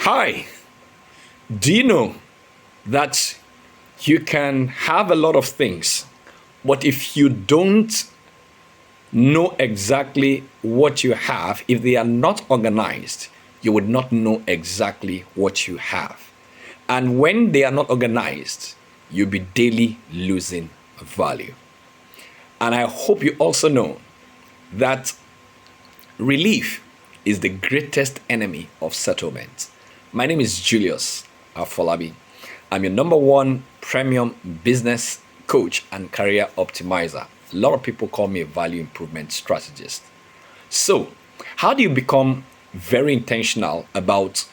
Hi, do you know that you can have a lot of things, but if you don't know exactly what you have, if they are not organized, you would not know exactly what you have. And when they are not organized, you'll be daily losing value. And I hope you also know that relief is the greatest enemy of settlement. My name is Julius Afolabi. I'm your number one premium business coach and career optimizer. A lot of people call me a value improvement strategist. So, how do you become very intentional about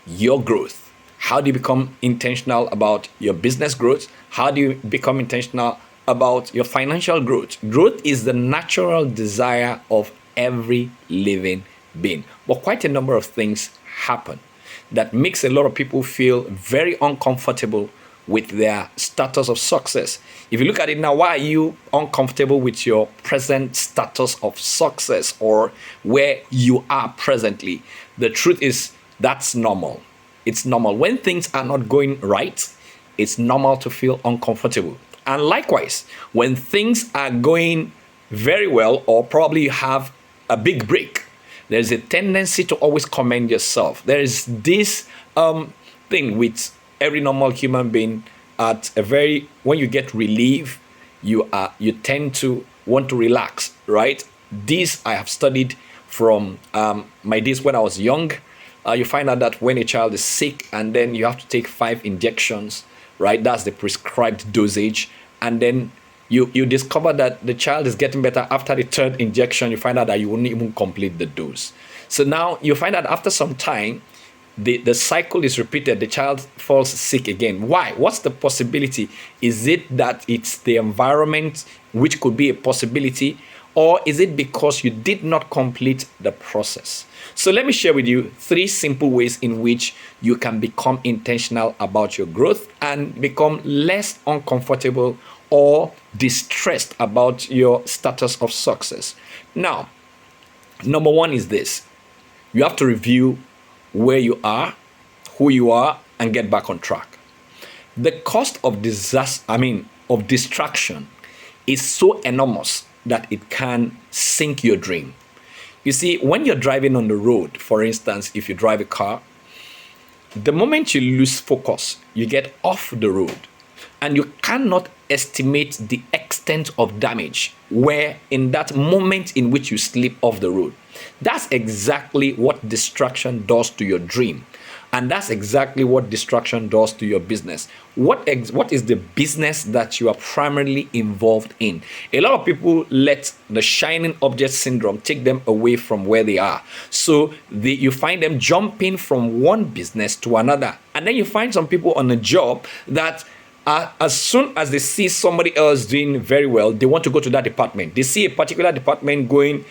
your growth? How do you become intentional about your business growth? How do you become intentional about your financial growth? Growth is the natural desire of every living being. But quite a number of things happen that makes a lot of people feel very uncomfortable with their status of success. If you look at it now, why are you uncomfortable with your present status of success or where you are presently? The truth is that's normal. It's normal. When things are not going right, it's normal to feel uncomfortable. And likewise, when things are going very well, or probably you have a big break, there's a tendency to always commend yourself. There is this thing with every normal human being when you get relief, you tend to want to relax, right? This I have studied from my days when I was young. You find out that when a child is sick and then you have to take 5 injections, right? That's the prescribed dosage. And then you discover that the child is getting better after the 3rd injection. You find out that you won't even complete the dose. So now you find out after some time, the cycle is repeated. The child falls sick again. Why? What's the possibility? Is it that it's the environment, which could be a possibility, or is it because you did not complete the process? So let me share with you 3 simple ways in which you can become intentional about your growth and become less uncomfortable or distressed about your status of success. Now, number 1 is this. You have to review where you are, who you are, and get back on track. The cost of distraction is so enormous that it can sink your dream. You see, when you're driving on the road, for instance, if you drive a car, the moment you lose focus, you get off the road and you cannot estimate the extent of damage where in that moment in which you slip off the road. That's exactly what distraction does to your dream. And that's exactly what distraction does to your business. What is the business that you are primarily involved in? A lot of people let the shining object syndrome take them away from where they are. So you find them jumping from one business to another. And then you find some people on a job that as soon as they see somebody else doing very well, they want to go to that department. They see a particular department going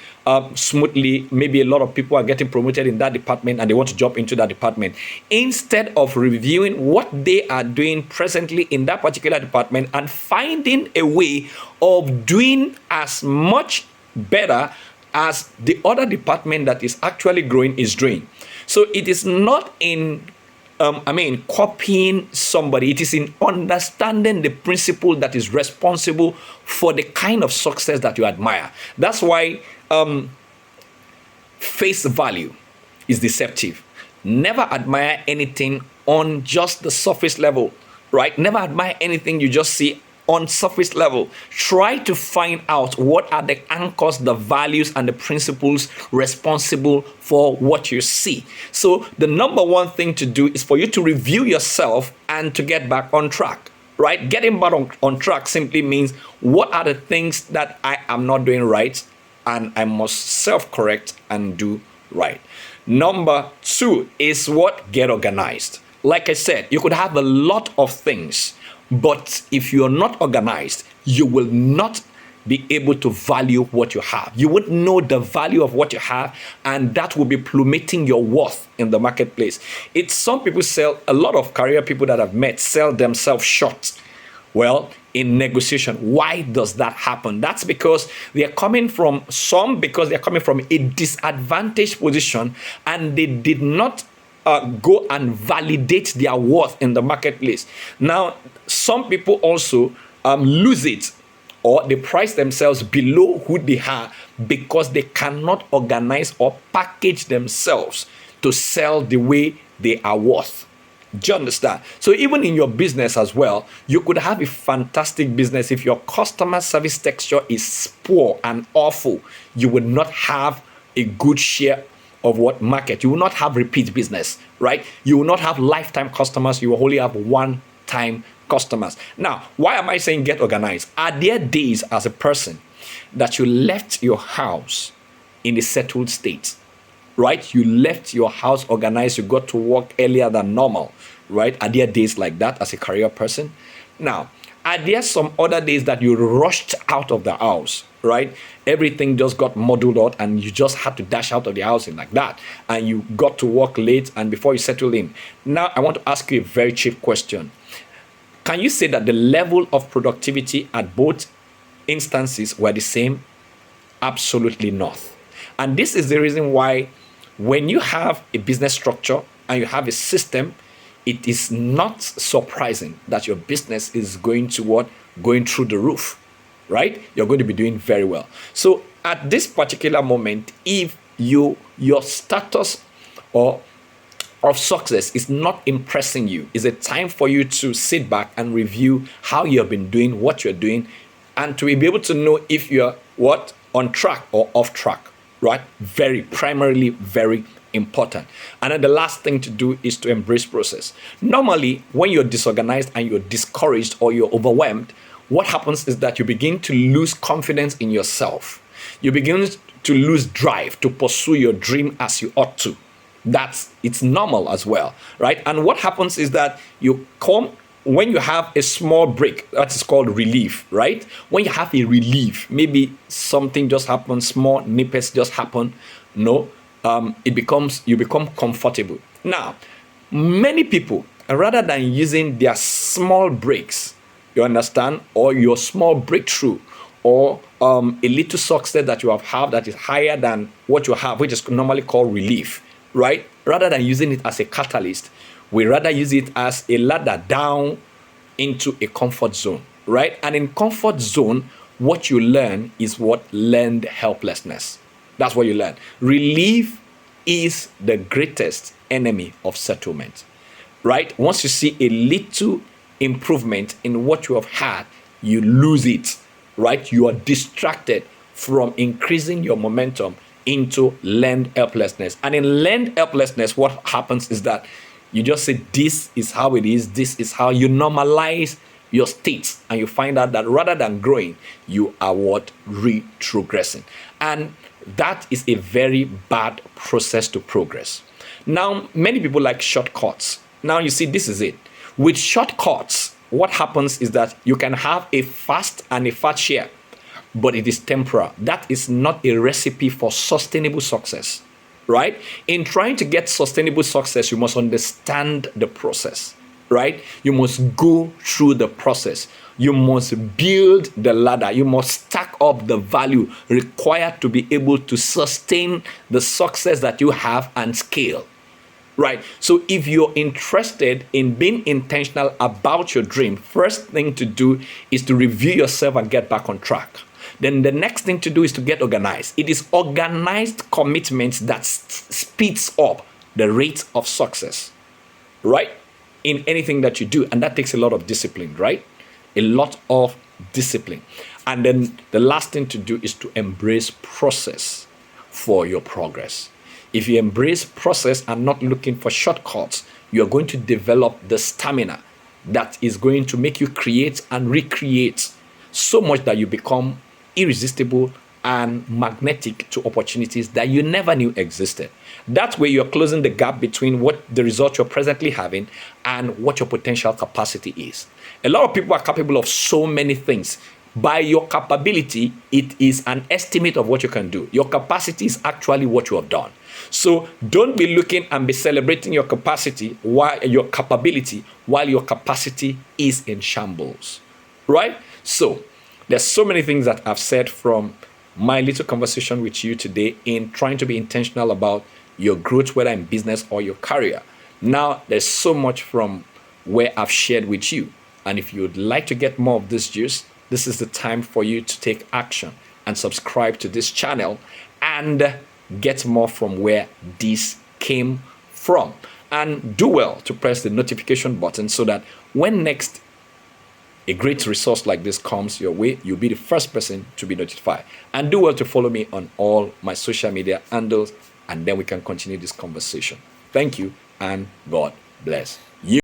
smoothly. Maybe a lot of people are getting promoted in that department and they want to jump into that department. Instead of reviewing what they are doing presently in that particular department and finding a way of doing as much better as the other department that is actually growing is doing. So it is not in copying somebody. It is in understanding the principle that is responsible for the kind of success that you admire. That's why face value is deceptive. Never admire anything on just the surface level, right? Never admire anything you just see on surface level. Try to find out what are the anchors, the values, and the principles responsible for what you see. So the number 1 thing to do is for you to review yourself and to get back on track, right? Getting back on track simply means what are the things that I am not doing right and I must self-correct and do right. Number 2 is get organized. Like I said, you could have a lot of things, but if you're not organized, you will not be able to value what you have. You won't know the value of what you have, and that will be plummeting your worth in the marketplace. Some people a lot of career people that I've met sell themselves short. Well, in negotiation, why does that happen? That's because they are coming from a disadvantaged position and they did not go and validate their worth in the marketplace. Now, some people also lose it, or they price themselves below who they are because they cannot organize or package themselves to sell the way they are worth. Do you understand? So even in your business as well, you could have a fantastic business. If your customer service texture is poor and awful, you would not have a good share of what market. You will not have repeat business, right? You will not have lifetime customers. You will only have one-time customers. Now, why am I saying get organized? Are there days as a person that you left your house in a settled state? Right? You left your house organized, you got to work earlier than normal, right? Are there days like that as a career person? Now, are there some other days that you rushed out of the house, right? Everything just got muddled out and you just had to dash out of the house like that, and you got to work late and before you settle in. Now, I want to ask you a very cheap question. Can you say that the level of productivity at both instances were the same? Absolutely not. And this is the reason why when you have a business structure and you have a system, it is not surprising that your business is going through the roof, right? You're going to be doing very well. So at this particular moment, if your status or of success is not impressing you, it's a time for you to sit back and review how you have been doing, what you're doing, and to be able to know if you're on track or off track. Right? Primarily very important. And then the last thing to do is to embrace process. Normally, when you're disorganized and you're discouraged or you're overwhelmed, what happens is that you begin to lose confidence in yourself. You begin to lose drive to pursue your dream as you ought to. It's normal as well, right? And what happens is that when you have a small break, that is called relief, right? When you have a relief, maybe something just happened, small nippers just happen, you become comfortable. Now, many people, rather than using their small breaks, you understand, or your small breakthrough, or a little success that you have had that is higher than what you have, which is normally called relief, right? Rather than using it as a catalyst, we rather use it as a ladder down into a comfort zone, right? And in comfort zone, what you learn is learned helplessness. That's what you learn. Relief is the greatest enemy of settlement, right? Once you see a little improvement in what you have had, you lose it, right? You are distracted from increasing your momentum into learned helplessness. And in learned helplessness, what happens is that you just say, this is how it is. This is how you normalize your state. And you find out that rather than growing, you are retrogressing. And that is a very bad process to progress. Now, many people like shortcuts. Now, you see, this is it. With shortcuts, what happens is that you can have a fast and a fat share, but it is temporal. That is not a recipe for sustainable success. Right? In trying to get sustainable success, you must understand the process, right? You must go through the process. You must build the ladder. You must stack up the value required to be able to sustain the success that you have and scale, right? So if you're interested in being intentional about your dream, first thing to do is to review yourself and get back on track. Then the next thing to do is to get organized. It is organized commitment that speeds up the rate of success, right? In anything that you do. And that takes a lot of discipline, right? A lot of discipline. And then the last thing to do is to embrace process for your progress. If you embrace process and not looking for shortcuts, you're going to develop the stamina that is going to make you create and recreate so much that you become irresistible and magnetic to opportunities that you never knew existed. That way you're closing the gap between what the result you're presently having and what your potential capacity is. A lot of people are capable of so many things. By your capability, it is an estimate of what you can do. Your capacity is actually what you have done. So don't be looking and be celebrating your capacity while your capacity is in shambles, right? So there's so many things that I've said from my little conversation with you today in trying to be intentional about your growth, whether in business or your career. Now, there's so much from where I've shared with you. And if you would like to get more of this juice, this is the time for you to take action and subscribe to this channel and get more from where this came from. And do well to press the notification button so that when next a great resource like this comes your way, you'll be the first person to be notified. And do well to follow me on all my social media handles, and then we can continue this conversation. Thank you, and God bless you.